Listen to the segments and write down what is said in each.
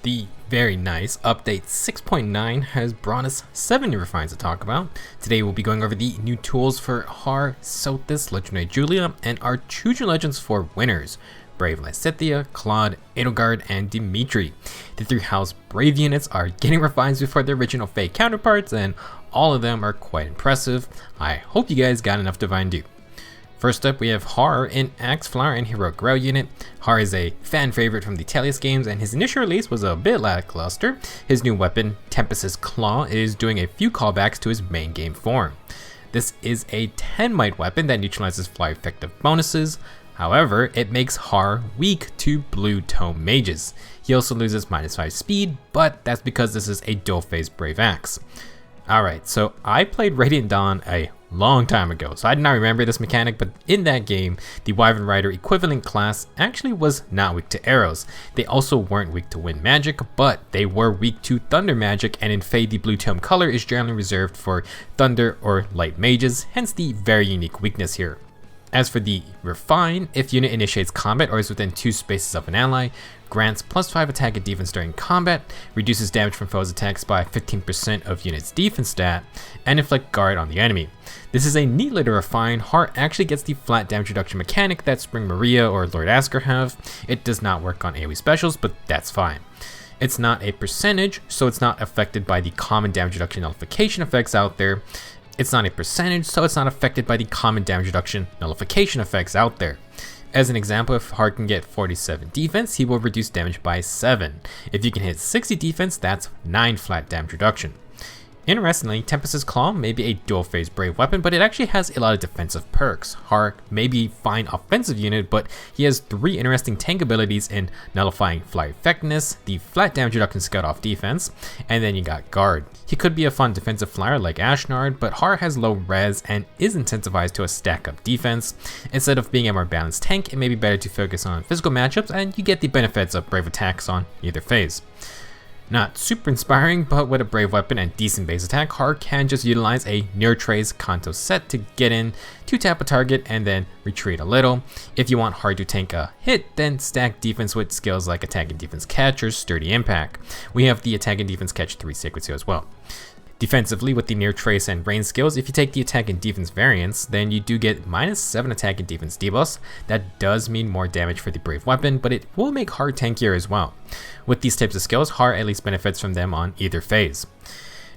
The very nice update 6.9 has brought us 7 new refines to talk about. Today we'll be going over the new tools for Haar, Sothis, Legendary Julia, and our Choose Your Legends for winners. Brave Lysithea, Claude, Edelgard, and Dimitri. The 3 house Brave units are getting refines before their original FEH counterparts, and all of them are quite impressive. I hope you guys got enough Divine Dew. First up, we have Haar in Axe Flower and Heroic Grail unit. Haar is a fan favorite from the Telius games, and his initial release was a bit lackluster. His new weapon, Tempest's Claw, is doing a few callbacks to his main game form. This is a 10 might weapon that neutralizes fly effective bonuses. However, it makes Haar weak to blue tome mages. He also loses -5 speed, but that's because this is a dual phase Brave Axe. Alright, so I played Radiant Dawn a long time ago, so I did not remember this mechanic, but in that game, the Wyvern Rider equivalent class actually was not weak to arrows. They also weren't weak to wind magic, but they were weak to thunder magic, and in FEH the blue tome color is generally reserved for thunder or light mages, hence the very unique weakness here. As for the refine, if unit initiates combat or is within 2 spaces of an ally, grants +5 attack and defense during combat, reduces damage from foes' attacks by 15% of unit's defense stat, and inflict guard on the enemy. This is a neat way to refine. Haar actually gets the flat damage reduction mechanic that Spring Maria or Lord Asker have. It does not work on AoE specials, but that's fine. It's not a percentage, so it's not affected by the common damage reduction nullification effects out there. It's not a percentage, so it's not affected by the common damage reduction nullification effects out there. As an example, if Haar can get 47 defense, he will reduce damage by 7. If you can hit 60 defense, that's 9 flat damage reduction. Interestingly, Tempest's Claw may be a dual phase Brave weapon, but it actually has a lot of defensive perks. Haar may be a fine offensive unit, but he has 3 interesting tank abilities in nullifying fly effectiveness, the flat damage reduction scout off defense, and then you got guard. He could be a fun defensive flyer like Ashnard, but Haar has low res and is incentivized to a stack up defense. Instead of being a more balanced tank, it may be better to focus on physical matchups, and you get the benefits of Brave attacks on either phase. Not super inspiring, but with a Brave weapon and decent base attack, Haar can just utilize a Neurtrace Kanto set to get in, 2-tap a target, and then retreat a little. If you want Haar to tank a hit, then stack defense with skills like Attack and Defense Catch or Sturdy Impact. We have the Attack and Defense Catch 3 Sacred Seal as well. Defensively, with the Near Trace and Range skills, if you take the attack and defense variants, then you do get -7 attack and defense debuffs. That does mean more damage for the Brave weapon, but it will make Haar tankier as well. With these types of skills, Haar at least benefits from them on either phase.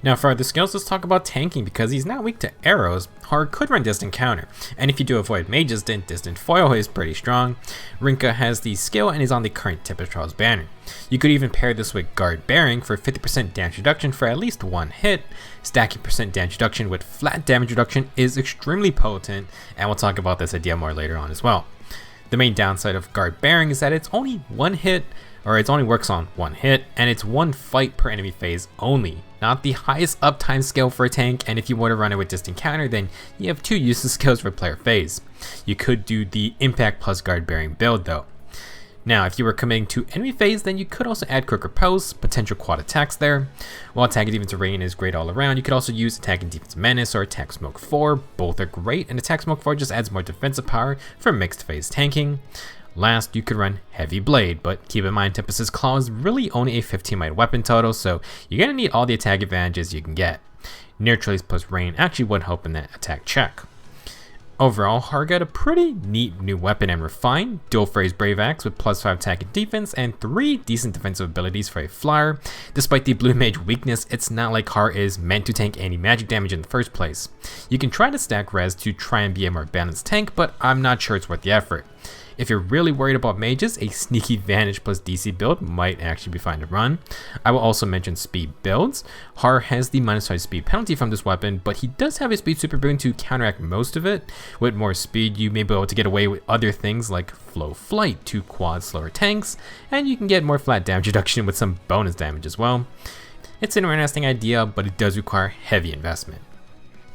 Now for other skills, let's talk about tanking. Because he's not weak to arrows, Haar could run Distant Counter, and if you do avoid mages, then Distant Foil is pretty strong. Rinka has the skill and is on the current Tempest Trials banner. You could even pair this with Guard Bearing for 50% damage reduction for at least 1 hit. Stacking % damage reduction with flat damage reduction is extremely potent, and we'll talk about this idea more later on as well. The main downside of Guard Bearing is that it's only 1 hit, or it only works on 1 hit, and it's 1 fight per enemy phase only. Not the highest uptime skill for a tank, and if you want to run it with Distant Counter, then you have 2 useless skills for player phase. You could do the Impact plus Guard Bearing build though. Now, if you were committing to enemy phase, then you could also add Quick Riposte, potential quad attacks there. While Attack and Defense Rain is great all around, you could also use Attack and Defense Menace or Attack Smoke 4. Both are great, and Attack Smoke 4 just adds more defensive power for mixed phase tanking. Last, you could run Heavy Blade, but keep in mind Tempest's Claw is really only a 15 might weapon total, so you're going to need all the attack advantages you can get. Near Trace plus Rain actually would help in that attack check. Overall, Haar got a pretty neat new weapon and refine, dual phase Brave Axe with +5 attack and defense, and 3 decent defensive abilities for a flyer. Despite the blue mage weakness, it's not like Haar is meant to tank any magic damage in the first place. You can try to stack res to try and be a more balanced tank, but I'm not sure it's worth the effort. If you're really worried about mages, a sneaky Vanish plus DC build might actually be fine to run. I will also mention speed builds. Haar has the -5 speed penalty from this weapon, but he does have a speed super boon to counteract most of it. With more speed, you may be able to get away with other things like Flow Flight to quad slower tanks, and you can get more flat damage reduction with some bonus damage as well. It's an interesting idea, but it does require heavy investment.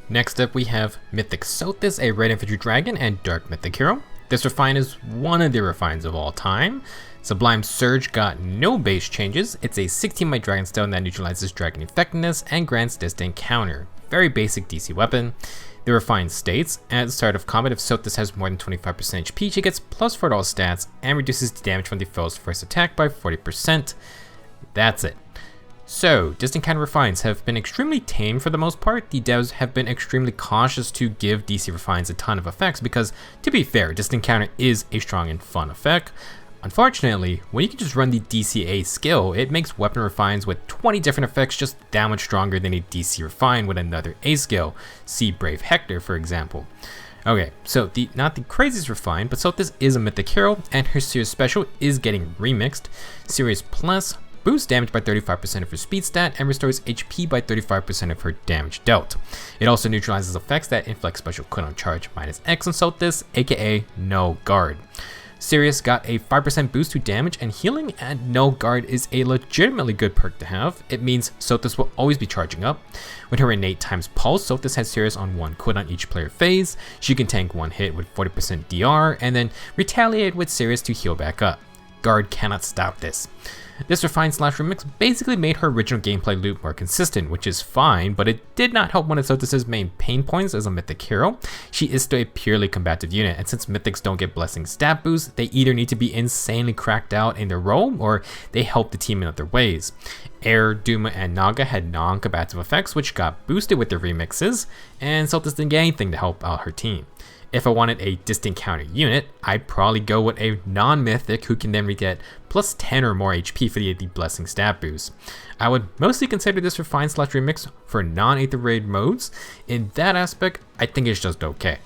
Next up, we have Mythic Sothis, a Red Infantry Dragon and Dark Mythic hero. This refine is one of the refines of all time. Sublime Surge got no base changes. It's a 16 might Dragon Stone that neutralizes dragon effectiveness and grants Distant Counter. Very basic DC weapon. The refine states, at the start of combat, if Sothis has more than 25% HP, she gets +4 to all stats and reduces the damage from the foe's first attack by 40%. That's it. So, Distant Counter Refines have been extremely tame for the most part. The devs have been extremely cautious to give DC Refines a ton of effects because, to be fair, Distant Counter is a strong and fun effect. Unfortunately, when you can just run the DCA skill, it makes Weapon Refines with 20 different effects just that much stronger than a DC Refine with another A skill. See Brave Hector, for example. Okay, so not the craziest refine, but Sothis is a mythic hero, and her Sirius special is getting remixed. Sirius Plus boosts damage by 35% of her speed stat and restores HP by 35% of her damage dealt. It also neutralizes effects that inflict special cooldown charge -X on Sothis, aka no guard. Sirius got a 5% boost to damage and healing, and no guard is a legitimately good perk to have. It means Sothis will always be charging up. With her innate times pulse, Sothis has Sirius on 1 cooldown each player phase. She can tank 1 hit with 40% DR and then retaliate with Sirius to heal back up. Guard cannot stop this. This refine / remix basically made her original gameplay loop more consistent, which is fine, but it did not help one of Sothis' main pain points as a mythic hero. She is still a purely combative unit, and since mythics don't get blessing stat boosts, they either need to be insanely cracked out in their role, or they help the team in other ways. Air, Duma, and Naga had non-combative effects, which got boosted with their remixes, and Sothis didn't get anything to help out her team. If I wanted a distant counter unit, I'd probably go with a non-mythic who can then get plus 10 or more HP for the blessing stat boost. I would mostly consider this refine / remix for non-Aether Raid modes. In that aspect, I think it's just okay.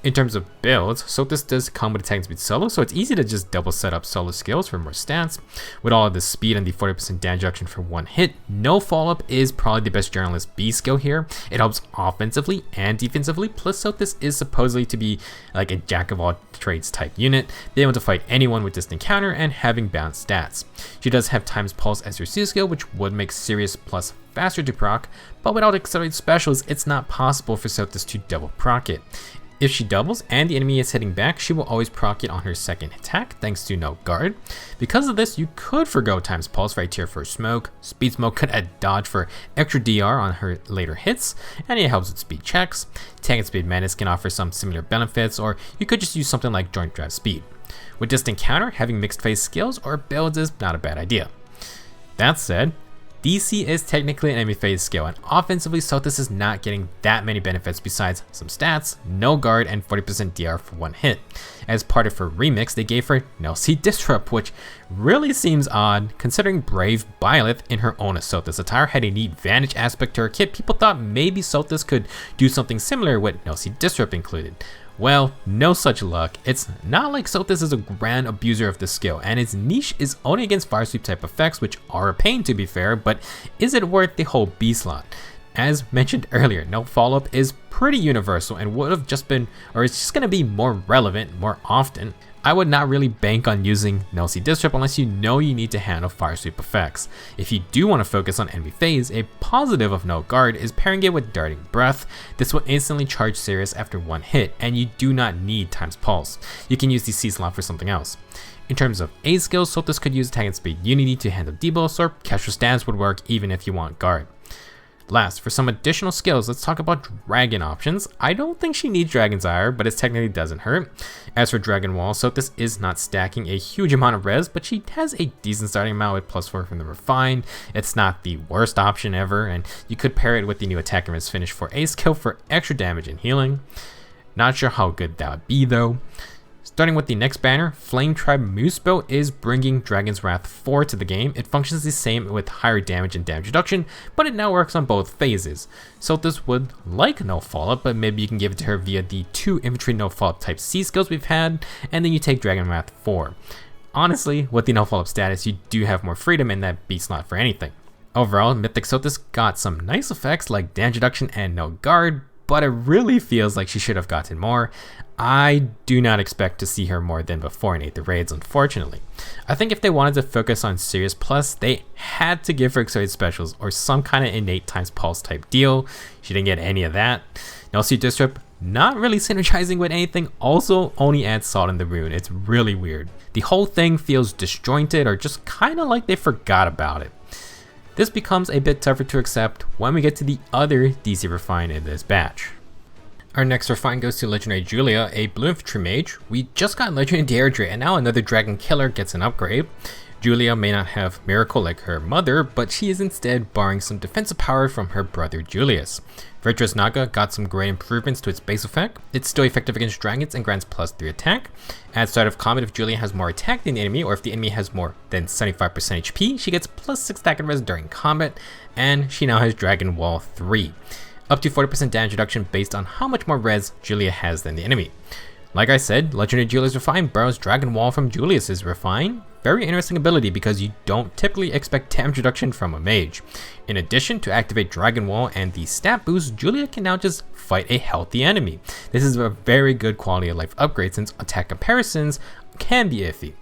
In terms of builds, Sothis does come with attack speed solo, so it's easy to just double set up solo skills for more stats. With all of the speed and the 40% damage reduction for 1 hit, no follow-up is probably the best journalist B skill here. It helps offensively and defensively, plus Sothis is supposedly to be like a jack of all trades type unit, being able to fight anyone with distant counter and having balanced stats. She does have times pulse as her C skill, which would make Sirius Plus faster to proc, but without accelerated specials, it's not possible for Sothis to double proc it. If she doubles and the enemy is hitting back, she will always proc it on her second attack thanks to no guard. Because of this, you could forgo times pulse right here for smoke. Speed smoke could add dodge for extra DR on her later hits, and it helps with speed checks. Tank and speed menace can offer some similar benefits, or you could just use something like joint drive speed. With distant counter, having mixed phase skills or builds is not a bad idea. That said, DC is technically an enemy phase skill, and offensively Sothis is not getting that many benefits besides some stats, no guard, and 40% DR for 1 hit. As part of her remix, they gave her Nelsie Disrupt, which really seems odd considering Brave Byleth in her own Sothis attire had a neat Vantage aspect to her kit. People thought maybe Sothis could do something similar with Nelsie Disrupt included. Well, no such luck. It's not like Sothis is a grand abuser of this skill, and its niche is only against fire sweep type effects, which are a pain to be fair, but is it worth the whole B slot? As mentioned earlier, no follow-up is pretty universal and would have just been, or it's just going to be more relevant more often. I would not really bank on using Nelsie Disrupt unless you know you need to handle fire sweep effects. If you do want to focus on enemy phase, a positive of no guard is pairing it with Darting Breath. This will instantly charge Sirius after 1 hit, and you do not need times pulse. You can use the C slot for something else. In terms of A skills, Sothis could use attack and speed unity to handle debuffs, or casual stats would work even if you want guard. Last, for some additional skills, let's talk about dragon options. I don't think she needs Dragon's Ire, but it technically doesn't hurt. As for Dragon Wall, Sothis is not stacking a huge amount of res, but she has a decent starting amount with +4 from the Refine. It's not the worst option ever, and you could pair it with the new Attack and Res finish for A skill for extra damage and healing. Not sure how good that would be though. Starting with the next banner, Flame Tribe Moose Bow is bringing Dragon's Wrath 4 to the game. It functions the same with higher damage and damage reduction, but it now works on both phases. Sothis would like no follow-up, but maybe you can give it to her via the 2 infantry no follow-up type C skills we've had, and then you take Dragon Wrath 4. Honestly, with the no follow-up status, you do have more freedom in that B slot for anything. Overall, Mythic Sothis got some nice effects like damage reduction and no guard, but it really feels like she should have gotten more. I do not expect to see her more than before in Aether Raids, unfortunately. I think if they wanted to focus on Sirius Plus, they had to give her accelerated specials or some kind of innate times pulse type deal. She didn't get any of that. Nelsie Disrupt, not really synergizing with anything, also only adds salt in the wound. It's really weird. The whole thing feels disjointed or just kind of like they forgot about it. This becomes a bit tougher to accept when we get to the other DC Refine in this batch. Our next refine goes to Legendary Julia, a blue infantry mage. We just got Legendary Deirdre, and now another dragon killer gets an upgrade. Julia may not have Miracle like her mother, but she is instead borrowing some defensive power from her brother Julius. Virtuous Naga got some great improvements to its base effect. It's still effective against dragons and grants +3 attack. At start of combat, if Julia has more attack than the enemy, or if the enemy has more than 75% HP, she gets +6 attack and res during combat, and she now has Dragon Wall 3. Up to 40% damage reduction based on how much more res Julia has than the enemy. Like I said, Legendary Julia's Refine borrows Dragon Wall from Julius's Refine. Very interesting ability because you don't typically expect damage reduction from a mage. In addition, to activate Dragon Wall and the stat boost, Julia can now just fight a healthy enemy. This is a very good quality of life upgrade since attack comparisons can be iffy.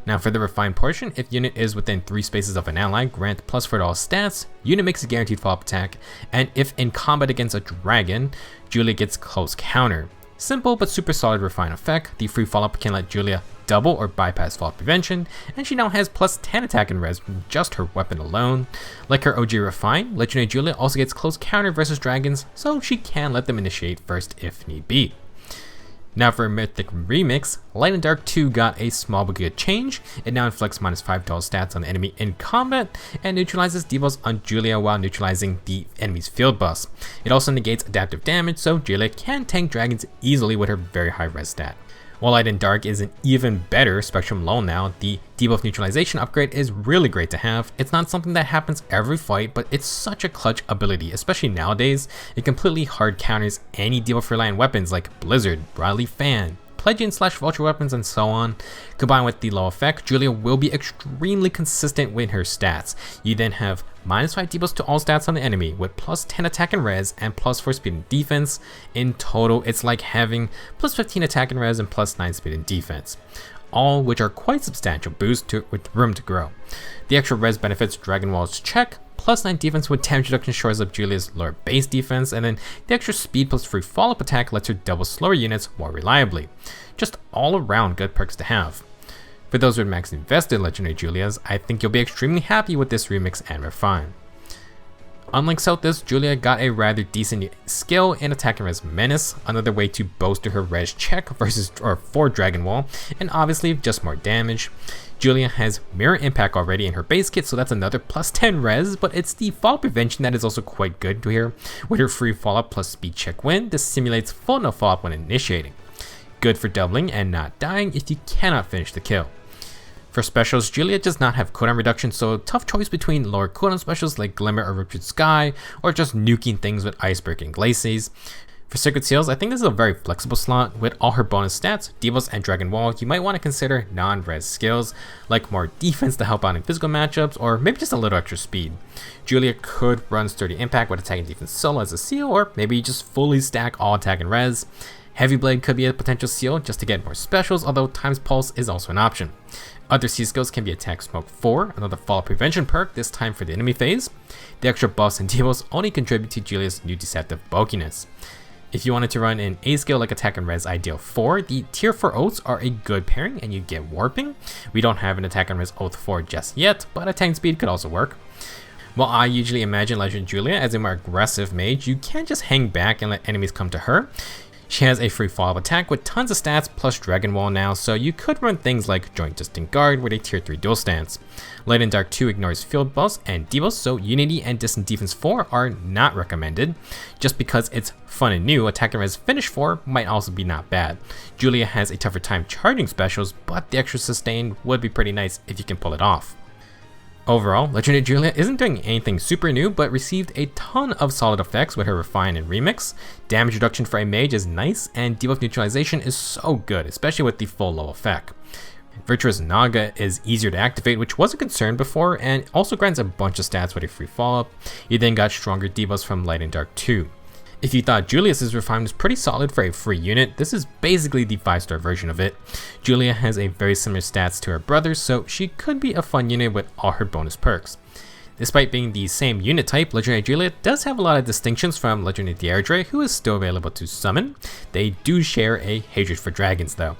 Now for the refined portion, if unit is within 3 spaces of an ally, grant +4 to all stats, unit makes a guaranteed follow-up attack, and if in combat against a dragon, Julia gets close counter. Simple but super solid refine effect. The free follow-up can let Julia double or bypass fall prevention, and she now has +10 attack and res from just her weapon alone. Like her OG refine, Legendary Julia also gets close counter versus dragons, so she can let them initiate first if need be. Now for a Mythic Remix, Light and Dark 2 got a small but good change. It now inflicts -5 to all stats on the enemy in combat and neutralizes debuffs on Julia while neutralizing the enemy's field boss. It also negates adaptive damage, so Julia can tank dragons easily with her very high res stat. While Light and Dark is an even better Spectrum Lull now, the debuff neutralization upgrade is really great to have. It's not something that happens every fight, but it's such a clutch ability, especially nowadays. It completely hard counters any debuff reliant weapons like Blizzard, Broadly Fan, Pledgeon/Vulture weapons, and so on. Combined with the low effect, Julia will be extremely consistent with her stats. You then have -5 debuffs to all stats on the enemy with +10 attack and res and +4 speed and defense. In total, it's like having +15 attack and res and +9 speed and defense. All which are quite substantial boosts with room to grow. The extra res benefits Dragon Wall's check, +9 defense with damage reduction shores up Julia's lower base defense, and then the extra speed plus free follow-up attack lets her double slower units more reliably. Just all around good perks to have. For those who are max invested Legendary Julias, I think you'll be extremely happy with this remix and refine. Unlike Sothis, Julia got a rather decent skill in attack and res menace, another way to bolster her res check for Dragon Wall, and obviously just more damage. Julia has mirror impact already in her base kit, so that's another +10 res, but it's the fall prevention that is also quite good to here. With her free follow-up plus speed check win, this simulates full no follow-up when initiating. Good for doubling and not dying if you cannot finish the kill. For specials, Julia does not have cooldown reduction, so a tough choice between lower cooldown specials like Glimmer or Ruptured Sky, or just nuking things with Iceberg and Glacies. For Sacred Seals, I think this is a very flexible slot. With all her bonus stats, debuffs, and Dragon Wall, you might want to consider non-res skills, like more defense to help out in physical matchups, or maybe just a little extra speed. Julia could run Sturdy Impact with attack and defense solo as a seal, or maybe just fully stack all attack and res. Heavy Blade could be a potential seal just to get more specials, although Times Pulse is also an option. Other C skills can be Attack Smoke 4, another fall prevention perk, this time for the enemy phase. The extra buffs and debuffs only contribute to Julia's new deceptive bulkiness. If you wanted to run an A skill like Attack and Res Ideal 4, the Tier 4 Oaths are a good pairing and you get Warping. We don't have an Attack and Res Oath 4 just yet, but Attack Speed could also work. While I usually imagine Legendary Julia as a more aggressive mage, you can't just hang back and let enemies come to her. She has a free follow-up attack with tons of stats plus Dragon Wall now, so you could run things like Joint Distant Guard with a tier 3 dual stance. Light and Dark 2 ignores field buffs and debuffs, so Unity and Distant Defense 4 are not recommended. Just because it's fun and new, Attack and Res Finish 4 might also be not bad. Julia has a tougher time charging specials, but the extra sustain would be pretty nice if you can pull it off. Overall, Legendary Julia isn't doing anything super new, but received a ton of solid effects with her Refine and Remix. Damage reduction for a mage is nice, and debuff neutralization is so good, especially with the full low effect. Virtuous Naga is easier to activate, which was a concern before, and also grants a bunch of stats with a free follow-up. You then got stronger debuffs from Light and Dark 2. If you thought Julius's Refine was pretty solid for a free unit, this is basically the 5-star version of it. Julia has a very similar stats to her brother, so she could be a fun unit with all her bonus perks. Despite being the same unit type, Legendary Julia does have a lot of distinctions from Legendary Edelgard, who is still available to summon. They do share a hatred for dragons though.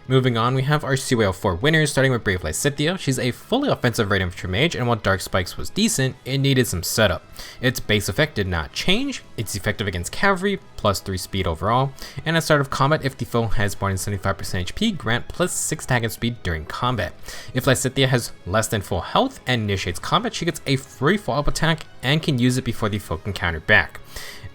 Moving on, we have our CYL4 winners, starting with Brave Lysithea. She's a fully offensive right infantry mage, and while Dark Spikes was decent, it needed some setup. Its base effect did not change, it's effective against cavalry, plus 3 speed overall, and at start of combat, if the foe has more than 75% HP, grant plus 6 attack and speed during combat. If Lysithea has less than full health and initiates combat, she gets a free follow-up attack and can use it before the foe can counter back.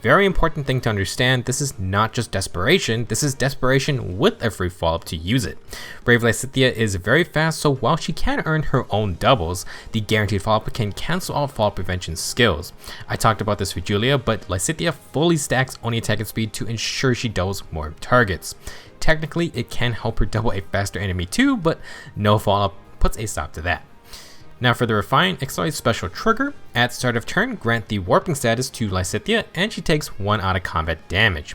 Very important thing to understand, this is not just desperation, this is desperation with a free follow-up to use it. Brave Lysithea is very fast, so while she can earn her own doubles, the guaranteed follow-up can cancel all fall prevention skills. I talked about this with Julia, but Lysithea fully stacks only attack and speed to ensure she doubles more targets. Technically, it can help her double a faster enemy too, but no follow-up puts a stop to that. Now for the Refine, accelerate special trigger. At start of turn, grant the warping status to Lysithea and she takes 1 out of combat damage.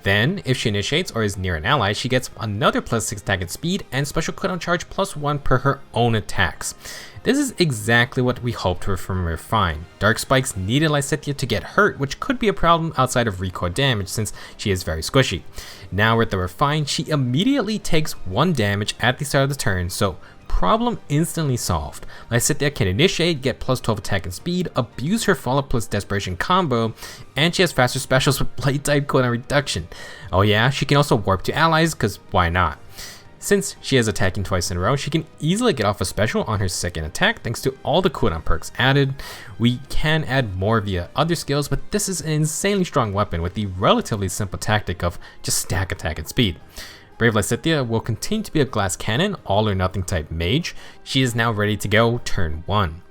Then, if she initiates or is near an ally, she gets another plus 6 attack and speed and special cooldown charge plus 1 per her own attacks. This is exactly what we hoped for from Refine. Dark Spikes needed Lysithea to get hurt, which could be a problem outside of recoil damage since she is very squishy. Now with the Refine, she immediately takes 1 damage at the start of the turn, so problem instantly solved. Lysithea can initiate, get plus 12 attack and speed, abuse her follow-up plus desperation combo, and she has faster specials with blade type cooldown reduction. Oh yeah, she can also warp to allies, cause why not? Since she is attacking twice in a row, she can easily get off a special on her second attack thanks to all the cooldown perks added. We can add more via other skills, but this is an insanely strong weapon with the relatively simple tactic of just stack attack and speed. Brave Lysithea will continue to be a glass cannon, all or nothing type mage. She is now ready to go turn 1.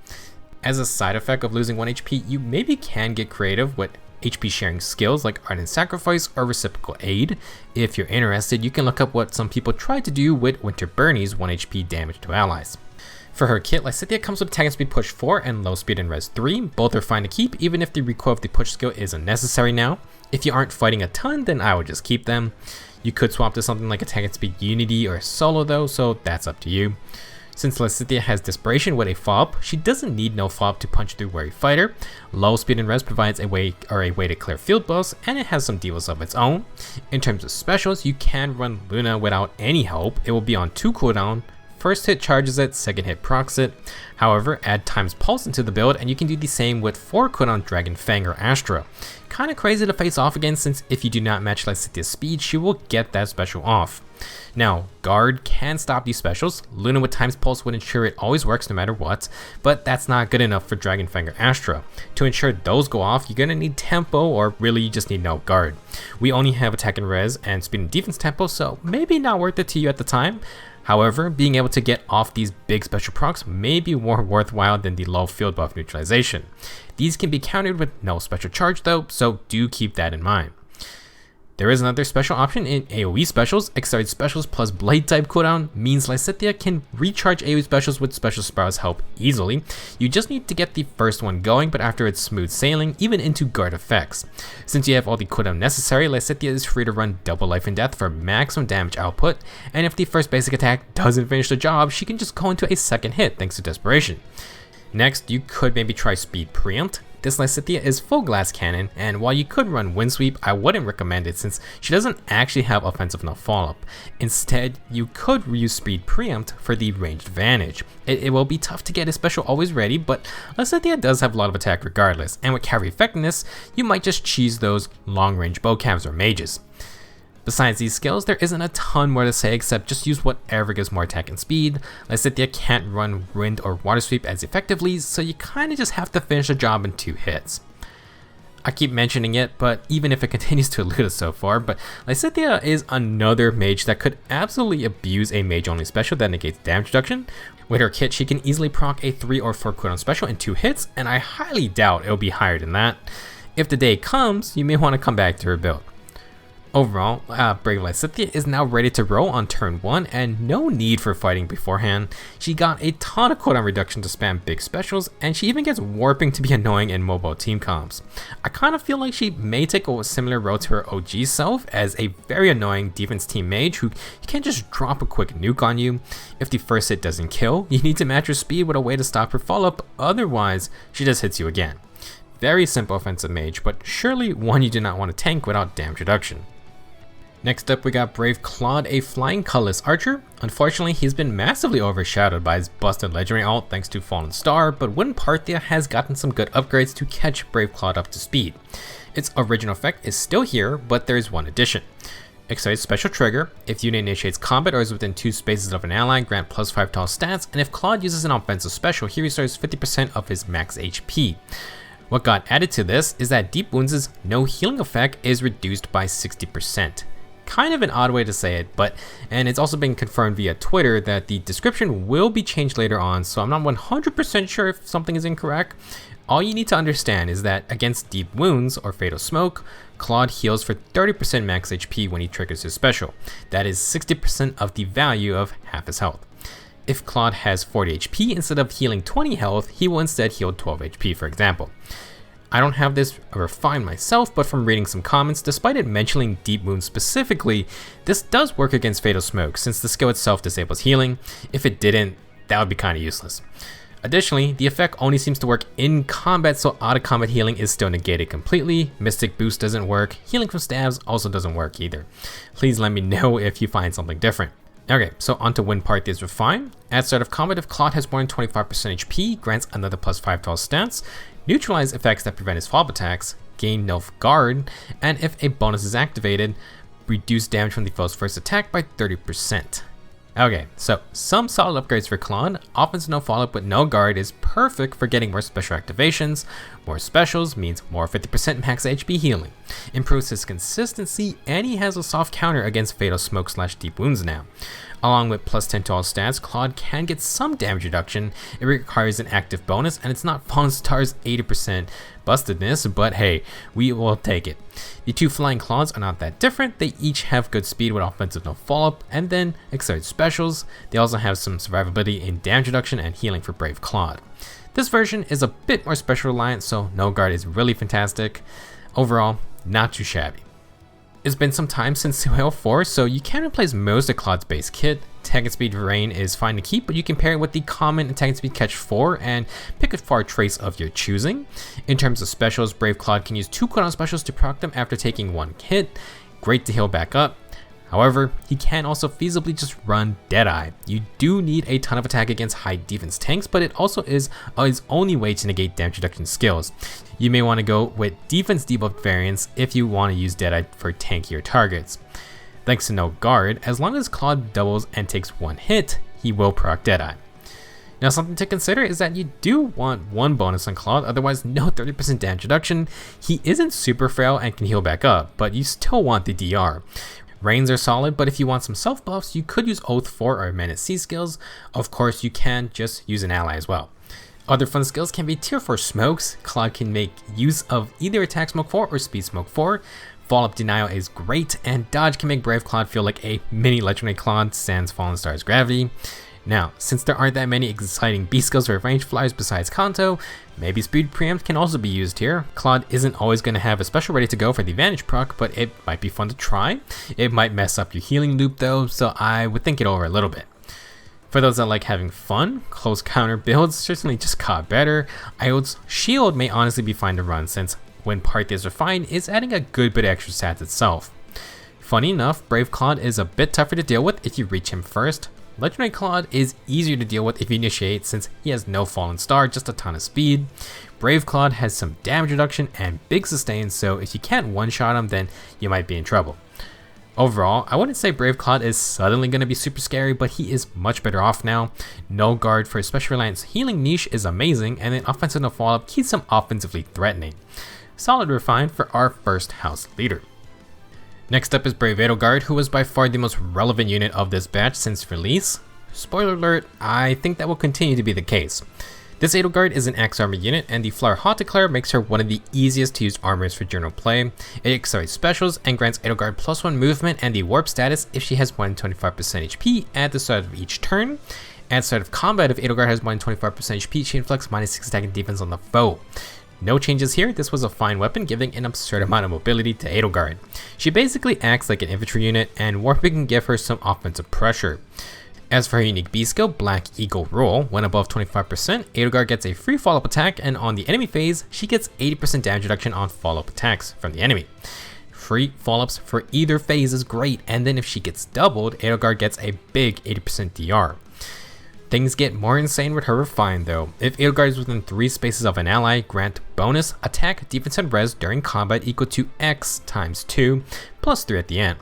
As a side effect of losing 1 HP, you maybe can get creative with HP sharing skills like Ardent Sacrifice or Reciprocal Aid. If you're interested, you can look up what some people tried to do with Winter Bernie's 1 HP damage to allies. For her kit, Lysithea comes with attack and speed push 4 and low speed and res 3. Both are fine to keep even if the recoil of the push skill is unnecessary now. If you aren't fighting a ton, then I would just keep them. You could swap to something like attack and speed Unity or Solo though, so that's up to you. Since Lysithea has Desperation with a follow-up, she doesn't need no follow-up to punch through Wary Fighter. Low speed and res provides a way to clear field buffs, and it has some deals of its own. In terms of specials, you can run Luna without any help. It will be on 2 cooldown. First hit charges it, second hit procs it. However, add Time's Pulse into the build and you can do the same with 4 cooldown Dragon Fang or Astra. Kinda crazy to face off again since if you do not match Lysithea's speed, she will get that special off. Now, Guard can stop these specials. Luna with Time's Pulse would ensure it always works no matter what, but that's not good enough for Dragon Fang or Astra. To ensure those go off, you're gonna need tempo or really you just need no Guard. We only have attack and res and speed and defense tempo, so maybe not worth it to you at the time. However, being able to get off these big special procs may be more worthwhile than the low field buff neutralization. These can be countered with no special charge though, so do keep that in mind. There is another special option in AoE specials. Accelerate specials plus blade type cooldown means Lysithea can recharge AoE specials with special spells help easily. You just need to get the first one going, but after it's smooth sailing, even into guard effects. Since you have all the cooldown necessary, Lysithea is free to run double life and death for maximum damage output, and if the first basic attack doesn't finish the job, she can just go into a second hit thanks to Desperation. Next, you could maybe try Speed Preempt. This Lysithea is full glass cannon, and while you could run Windsweep, I wouldn't recommend it since she doesn't actually have offensive enough follow-up. Instead, you could use Speed Preempt for the ranged advantage. It will be tough to get a special always ready, but Lysithea does have a lot of attack regardless, and with carry effectiveness, you might just cheese those long-range bowcams or mages. Besides these skills, there isn't a ton more to say except just use whatever gives more attack and speed. Lysithea can't run Wind or Water Sweep as effectively, so you kinda just have to finish the job in 2 hits. I keep mentioning it, but even if it continues to elude us so far, but Lysithea is another mage that could absolutely abuse a mage-only special that negates damage reduction. With her kit, she can easily proc a 3 or 4 cooldown special in 2 hits, and I highly doubt it'll be higher than that. If the day comes, you may want to come back to her build. Overall, Brave Lysithea is now ready to roll on turn 1 and no need for fighting beforehand. She got a ton of cooldown reduction to spam big specials, and she even gets warping to be annoying in mobile team comps. I kind of feel like she may take a similar road to her OG self as a very annoying defense team mage who can't just drop a quick nuke on you. If the first hit doesn't kill, you need to match her speed with a way to stop her follow-up, otherwise she just hits you again. Very simple offensive mage, but surely one you do not want to tank without damage reduction. Next up we got Brave Claude, a flying colorless archer. Unfortunately, he's been massively overshadowed by his busted legendary ult thanks to Fallen Star, but Wooden Parthia has gotten some good upgrades to catch Brave Claude up to speed. Its original effect is still here, but there's one addition. Excited special trigger: if unit initiates combat or is within 2 spaces of an ally, grant +5 to all stats, and if Claude uses an offensive special, he restores 50% of his max HP. What got added to this is that Deep Wounds' no healing effect is reduced by 60%. Kind of an odd way to say it, and it's also been confirmed via Twitter that the description will be changed later on, so I'm not 100% sure if something is incorrect. All you need to understand is that against Deep Wounds or Fatal Smoke, Claude heals for 30% max HP when he triggers his special. That is 60% of the value of half his health. If Claude has 40 HP, instead of healing 20 health, he will instead heal 12 HP, for example. I don't have this refined myself, but from reading some comments, despite it mentioning Deep Wounds specifically, this does work against Fatal Smoke since the skill itself disables healing. If it didn't, that would be kind of useless. Additionally, the effect only seems to work in combat, so out of combat healing is still negated completely. Mystic Boost doesn't work, healing from stabs also doesn't work either. Please let me know if you find something different. Okay, so onto Wooden Parthia's Refine. At start of combat, if Claude has more than 25% HP, grants another +5 to all stats, neutralize effects that prevent his follow-up attacks, gain no guard, and if a bonus is activated, reduce damage from the foe's first attack by 30%. Okay, so some solid upgrades for Claude. Offensive no follow-up with no guard is perfect for getting more special activations. More specials means more 50% max HP healing. Improves his consistency, and he has a soft counter against Fatal Smoke / Deep Wounds now. Along with +10 to all stats, Claude can get some damage reduction. It requires an active bonus, and it's not Fallen Star's 80% bustedness, but hey, we will take it. The 2 flying Claudes are not that different. They each have good speed with offensive no follow-up, and then accelerated specials. They also have some survivability in damage reduction and healing for Brave Claude. This version is a bit more special reliant, so no guard is really fantastic. Overall, not too shabby. It's been some time since 2.04, so you can replace most of Claude's base kit. Attack and Speed Rain is fine to keep, but you can pair it with the common Attack and Speed Catch 4 and pick a far trace of your choosing. In terms of specials, Brave Claude can use 2 cooldown specials to proc them after taking 1 hit. Great to heal back up. However, he can also feasibly just run Deadeye. You do need a ton of attack against high defense tanks, but it also is his only way to negate damage reduction skills. You may want to go with defense debuff variants if you want to use Deadeye for tankier targets. Thanks to no guard, as long as Claude doubles and takes 1 hit, he will proc Deadeye. Now, something to consider is that you do want 1 bonus on Claude, otherwise no 30% damage reduction. He isn't super frail and can heal back up, but you still want the DR. Rains are solid, but if you want some self buffs, you could use Oath 4 or Man at Sea skills. Of course, you can just use an ally as well. Other fun skills can be tier 4 smokes. Claude can make use of either Attack Smoke 4 or Speed Smoke 4. Follow-up Denial is great, and Dodge can make Brave Claude feel like a mini Legendary Claude sans Fallen Star's Gravity. Now, since there aren't that many exciting B skills or range flyers besides Kanto, maybe Speed Preempt can also be used here. Claude isn't always going to have a special ready to go for the Advantage proc, but it might be fun to try. It might mess up your healing loop though, so I would think it over a little bit. For those that like having fun, close counter builds certainly just got better. Iode's Shield may honestly be fine to run since when Parthia's Refine is adding a good bit of extra stats itself. Funny enough, Brave Claude is a bit tougher to deal with if you reach him first. Legendary Claude is easier to deal with if you initiate since he has no Fallen Star, just a ton of speed. Brave Claude has some damage reduction and big sustain, so if you can't one-shot him, then you might be in trouble. Overall, I wouldn't say Brave Claude is suddenly going to be super scary, but he is much better off now. No guard for his special reliance healing niche is amazing, and then offensive no follow-up keeps him offensively threatening. Solid Refine for our first house leader. Next up is Brave Edelgard, who was by far the most relevant unit of this batch since release. Spoiler alert, I think that will continue to be the case. This Edelgard is an Axe armor unit, and the flower Hauteclere makes her one of the easiest to use armors for general play. It accelerates specials and grants Edelgard +1 movement and the warp status if she has more than 25% HP at the start of each turn. At the start of combat, if Edelgard has more than 25% HP, she inflicts -6 attack and defense on the foe. No changes here. This was a fine weapon, giving an absurd amount of mobility to Edelgard. She basically acts like an infantry unit, and warping can give her some offensive pressure. As for her unique B skill, Black Eagle Roll, when above 25%, Edelgard gets a free follow-up attack, and on the enemy phase, she gets 80% damage reduction on follow-up attacks from the enemy. free follow-ups for either phase is great, and then if she gets doubled, Edelgard gets a big 80% DR. Things get more insane with her Refine though. If Edelgard is within 3 spaces of an ally, grant bonus attack, defense, and res during combat equal to X times 2 plus 3 at the end.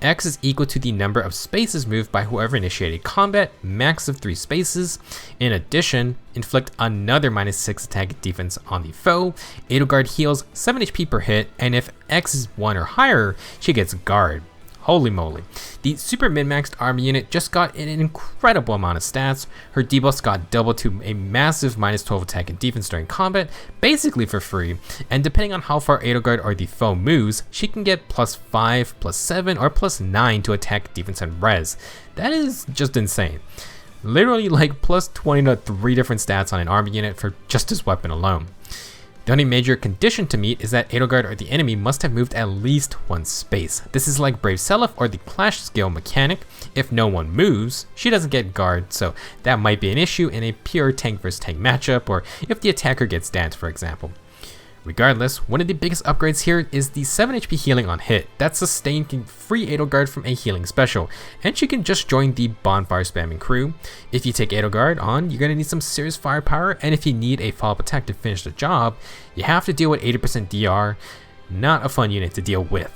X is equal to the number of spaces moved by whoever initiated combat, max of 3 spaces. In addition, inflict another -6 attack defense on the foe. Edelgard heals 7 HP per hit, and if X is 1 or higher, she gets guard. Holy moly. The super min-maxed army unit just got an incredible amount of stats. Her debuffs got doubled to a massive -12 attack and defense during combat, basically for free, and depending on how far Edelgard or the foe moves, she can get +5, +7, or +9 to attack, defense, and res. That is just insane. Literally like +20 to 3 different stats on an army unit for just this weapon alone. The only major condition to meet is that Edelgard or the enemy must have moved at least 1 space. This is like Brave Self or the Clash skill mechanic. If no one moves, she doesn't get guard, so that might be an issue in a pure tank vs tank matchup, or if the attacker gets danced, for example. Regardless, one of the biggest upgrades here is the 7 HP healing on hit. That sustain can free Edelgard from a healing special, and she can just join the bonfire spamming crew. If you take Edelgard on, you're going to need some serious firepower, and if you need a follow-up attack to finish the job, you have to deal with 80% DR. Not a fun unit to deal with.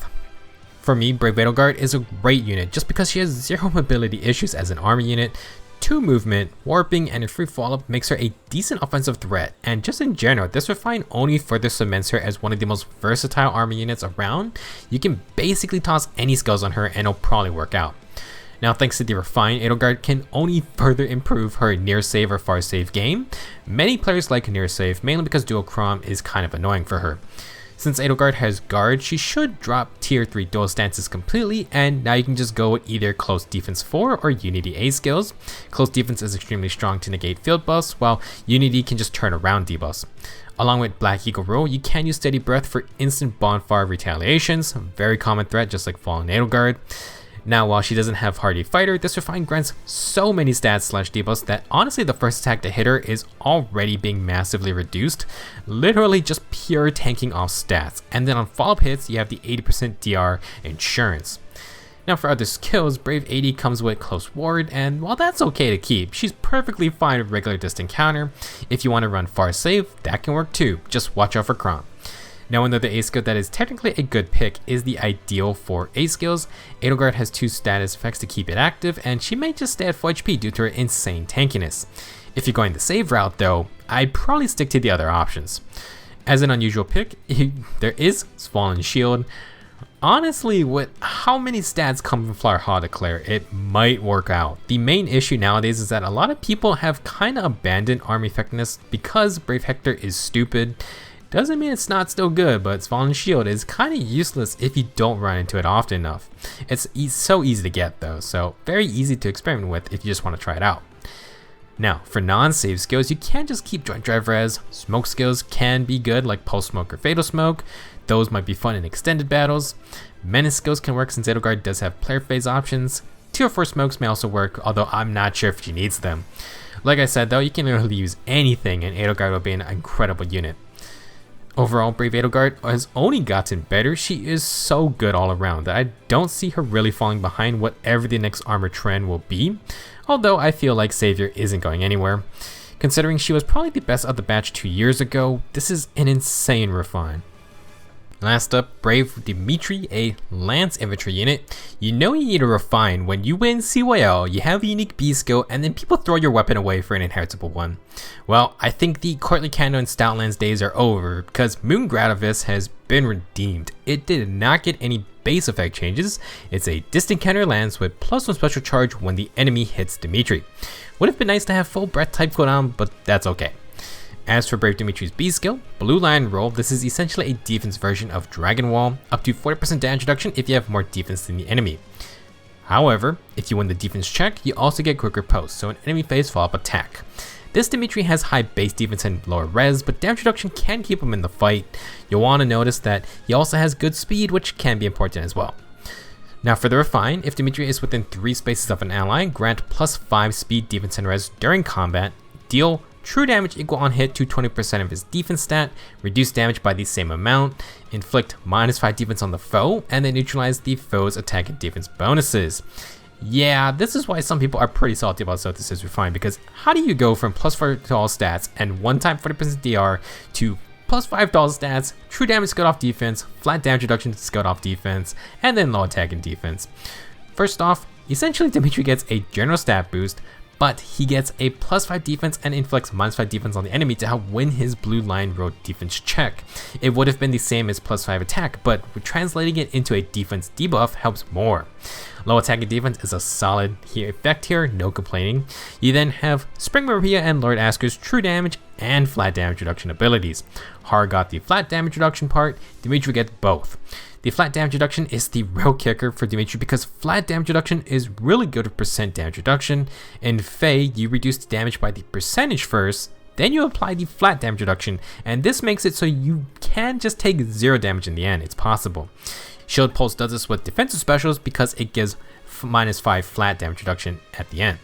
For me, Brave Edelgard is a great unit just because she has 0 mobility issues as an army unit, 2 movement, warping, and a free follow-up makes her a decent offensive threat, and just in general, this Refine only further cements her as one of the most versatile army units around. You can basically toss any skills on her and it'll probably work out. Now, thanks to the Refine, Edelgard can only further improve her near save or far save game. Many players like near save, mainly because dual Chrom is kind of annoying for her. Since Edelgard has guard, she should drop tier 3 dual stances completely, and now you can just go with either close defense 4 or unity A skills. Close defense is extremely strong to negate field buffs, while unity can just turn around debuffs. Along with Black Eagle Rule, you can use Steady Breath for instant bonfire retaliations, a very common threat just like Fallen Edelgard. Now, while she doesn't have Hardy Fighter, this Refine grants so many stats / debuffs that honestly the first attack to hit her is already being massively reduced, literally just pure tanking off stats, and then on follow-up hits you have the 80% DR insurance. Now for other skills, Brave 80 comes with Close Ward, and while that's okay to keep, she's perfectly fine with regular distant counter. If you want to run far save, that can work too, just watch out for Chrom. Now, another A skill that is technically a good pick is the ideal for A skills. Edelgard has 2 status effects to keep it active, and she may just stay at full HP due to her insane tankiness. If you're going the save route though, I'd probably stick to the other options. As an unusual pick, there is Fallen Shield. Honestly, with how many stats come from Flower Hauteclere, it might work out. The main issue nowadays is that a lot of people have kinda abandoned army effectiveness because Brave Hector is stupid. Doesn't mean it's not still good, but Fallen Shield is kind of useless if you don't run into it often enough. It's so easy to get though, so very easy to experiment with if you just want to try it out. Now, for non-save skills, you can just keep Joint Drive Res. Smoke skills can be good, like Pulse Smoke or Fatal Smoke. Those might be fun in extended battles. Menace skills can work since Edelgard does have player phase options. Tier 4 smokes may also work, although I'm not sure if she needs them. Like I said though, you can literally use anything and Edelgard will be an incredible unit. Overall, Brave Edelgard has only gotten better. She is so good all around that I don't see her really falling behind whatever the next armor trend will be, although I feel like Savior isn't going anywhere. Considering she was probably the best of the batch 2 years ago, this is an insane refine. Last up, Brave Dimitri, a Lance infantry unit. You know you need a refine when you win CYL, you have a unique B skill, and then people throw your weapon away for an inheritable one. Well, I think the Courtly Candle and Stout Lance days are over because Moon Gradivus has been redeemed. It did not get any base effect changes. It's a distant counter lance with +1 special charge when the enemy hits Dimitri. Would have been nice to have full breath type cooldown, but that's okay. As for Brave Dimitri's B skill, Blue Lion Roll, this is essentially a defense version of Dragon Wall, up to 40% damage reduction if you have more defense than the enemy. However, if you win the defense check, you also get quicker post, so an enemy phase follow-up attack. This Dimitri has high base defense and lower res, but damage reduction can keep him in the fight. You'll want to notice that he also has good speed, which can be important as well. Now for the refine, if Dimitri is within 3 spaces of an ally, grant +5 speed, defense, and res during combat, deal true damage equal on hit to 20% of his defense stat, reduce damage by the same amount, inflict -5 defense on the foe, and then neutralize the foe's attack and defense bonuses. Yeah, this is why some people are pretty salty about Sothis' Refine, because how do you go from +4 to all stats and 1-time 40% DR to +5 to all stats, true damage scaled off defense, flat damage reduction scaled off defense, and then low attack and defense? First off, essentially Dimitri gets a general stat boost, but he gets a +5 defense and inflicts -5 defense on the enemy to help win his blue line road defense check. It would have been the same as +5 attack, but translating it into a defense debuff helps more. Low attack and defense is a solid effect here, no complaining. You then have Spring Maria and Lord Asker's true damage and flat damage reduction abilities. Haar got the flat damage reduction part, Dimitri gets both. The flat damage reduction is the real kicker for Dimitri because flat damage reduction is really good with percent damage reduction. In FEH, you reduce the damage by the percentage first, then you apply the flat damage reduction, and this makes it so you can just take 0 damage in the end. It's possible. Shield Pulse does this with defensive specials because it gives -5 flat damage reduction at the end.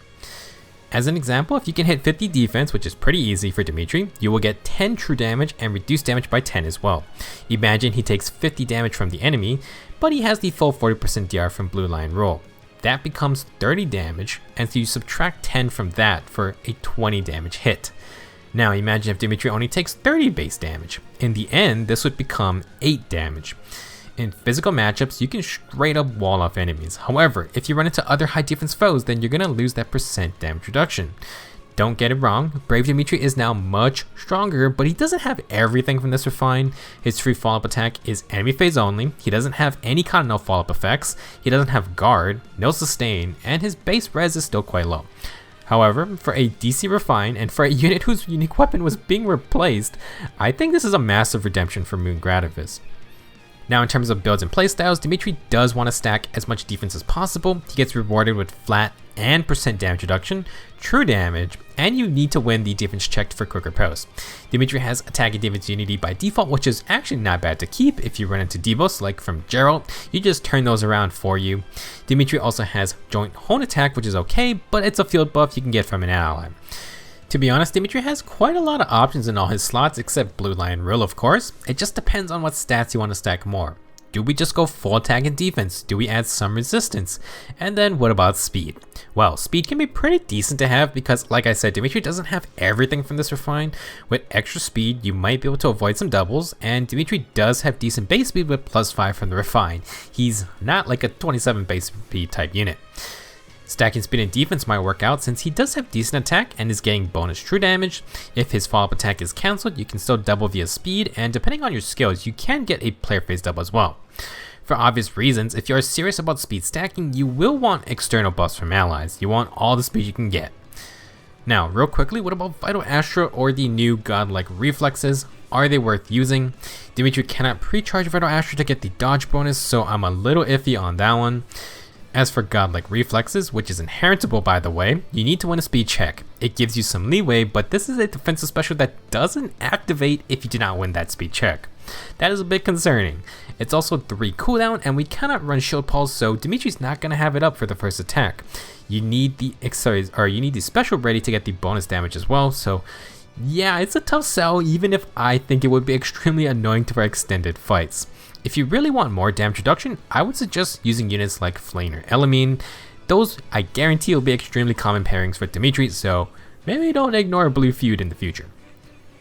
As an example, if you can hit 50 defense, which is pretty easy for Dimitri, you will get 10 true damage and reduce damage by 10 as well. Imagine he takes 50 damage from the enemy, but he has the full 40% DR from Blue Line roll. That becomes 30 damage, and so you subtract 10 from that for a 20 damage hit. Now imagine if Dimitri only takes 30 base damage. In the end, this would become 8 damage. In physical matchups, you can straight up wall off enemies. However, if you run into other high defense foes, then you're going to lose that percent damage reduction. Don't get it wrong, Brave Dimitri is now much stronger, but he doesn't have everything from this refine. His free follow-up attack is enemy phase only, he doesn't have any kind of no follow-up effects, he doesn't have guard, no sustain, and his base res is still quite low. However, for a DC refine and for a unit whose unique weapon was being replaced, I think this is a massive redemption for Moon Gradivus. Now in terms of builds and playstyles, Dimitri does want to stack as much defense as possible. He gets rewarded with flat and percent damage reduction, true damage, and you need to win the defense check for quicker post. Dimitri has attack and defense unity by default, which is actually not bad to keep if you run into debuffs like from Gerald. You just turn those around for you. Dimitri also has joint hold attack, which is okay, but it's a field buff you can get from an ally. To be honest, Dimitri has quite a lot of options in all his slots except Blue Lion Rule, of course. It just depends on what stats you want to stack more. Do we just go full attack and defense? Do we add some resistance? And then what about speed? Well, speed can be pretty decent to have because, like I said, Dimitri doesn't have everything from this refine. With extra speed, you might be able to avoid some doubles, and Dimitri does have decent base speed with +5 from the refine. He's not like a 27 base speed type unit. Stacking speed and defense might work out since he does have decent attack and is getting bonus true damage. If his follow-up attack is cancelled, you can still double via speed, and depending on your skills, you can get a player phase double as well. For obvious reasons, if you are serious about speed stacking, you will want external buffs from allies. You want all the speed you can get. Now, real quickly, what about Vital Astra or the new godlike reflexes? Are they worth using? Dimitri cannot pre-charge Vital Astra to get the dodge bonus, so I'm a little iffy on that one. As for godlike reflexes, which is inheritable by the way, you need to win a speed check. It gives you some leeway, but this is a defensive special that doesn't activate if you do not win that speed check. That is a bit concerning. It's also 3 cooldown and we cannot run shield pulse, so Dimitri's not going to have it up for the first attack. You need the special ready to get the bonus damage as well, so yeah, it's a tough sell even if I think it would be extremely annoying for extended fights. If you really want more damage reduction, I would suggest using units like Flame or Elamine. Those I guarantee will be extremely common pairings for Dimitri, so maybe don't ignore Blue Feud in the future.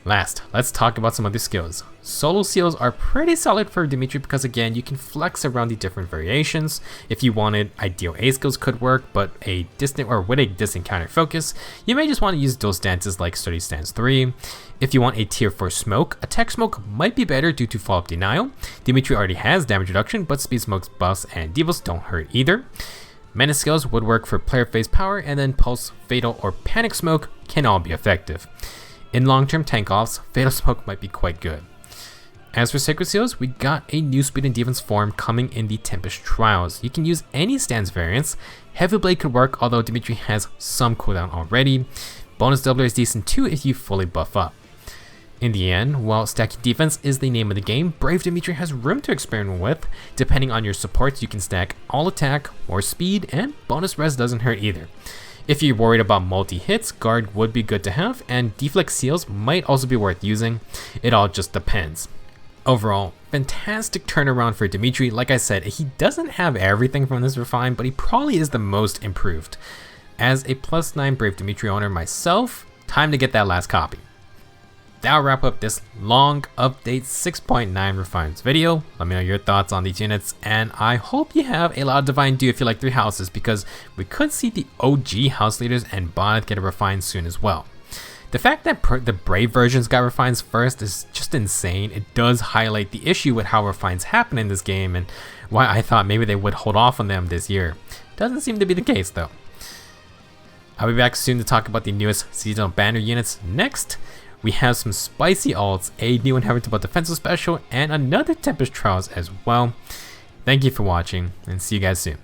Last, let's talk about some other skills. Solo seals are pretty solid for Dimitri because again, you can flex around the different variations. If you wanted, ideal A skills could work, but with a distant counter focus, you may just want to use dual stances like Sturdy Stance 3. If you want a tier 4 smoke, attack smoke might be better due to follow-up denial. Dimitri already has damage reduction, but speed smoke's buffs and debuffs don't hurt either. Menace skills would work for player phase power, and then pulse, fatal, or panic smoke can all be effective. In long-term tank offs, Fatal Smoke might be quite good. As for Sacred Seals, we got a new speed and defense form coming in the Tempest Trials. You can use any stance variants. Heavy Blade could work, although Dimitri has some cooldown already. Bonus Doubler is decent too if you fully buff up. In the end, while stacking defense is the name of the game, Brave Dimitri has room to experiment with. Depending on your supports, you can stack all attack or speed, and bonus res doesn't hurt either. If you're worried about multi-hits, guard would be good to have, and deflect seals might also be worth using. It all just depends. Overall, fantastic turnaround for Dimitri. Like I said, he doesn't have everything from this refine, but he probably is the most improved. As a +9 Brave Dimitri owner myself, time to get that last copy. That'll wrap up this long update 6.9 refines video. Let me know your thoughts on these units, and I hope you have a lot of Divine Dew if you like 3 houses, because we could see the OG house leaders and Bonnet get a refine soon as well. The fact that the Brave versions got refines first is just insane. It does highlight the issue with how refines happen in this game, and why I thought maybe they would hold off on them this year. Doesn't seem to be the case though. I'll be back soon to talk about the newest seasonal banner units. Next, we have some spicy alts, a new inheritable defensive special, and another Tempest trials as well. Thank you for watching, and see you guys soon.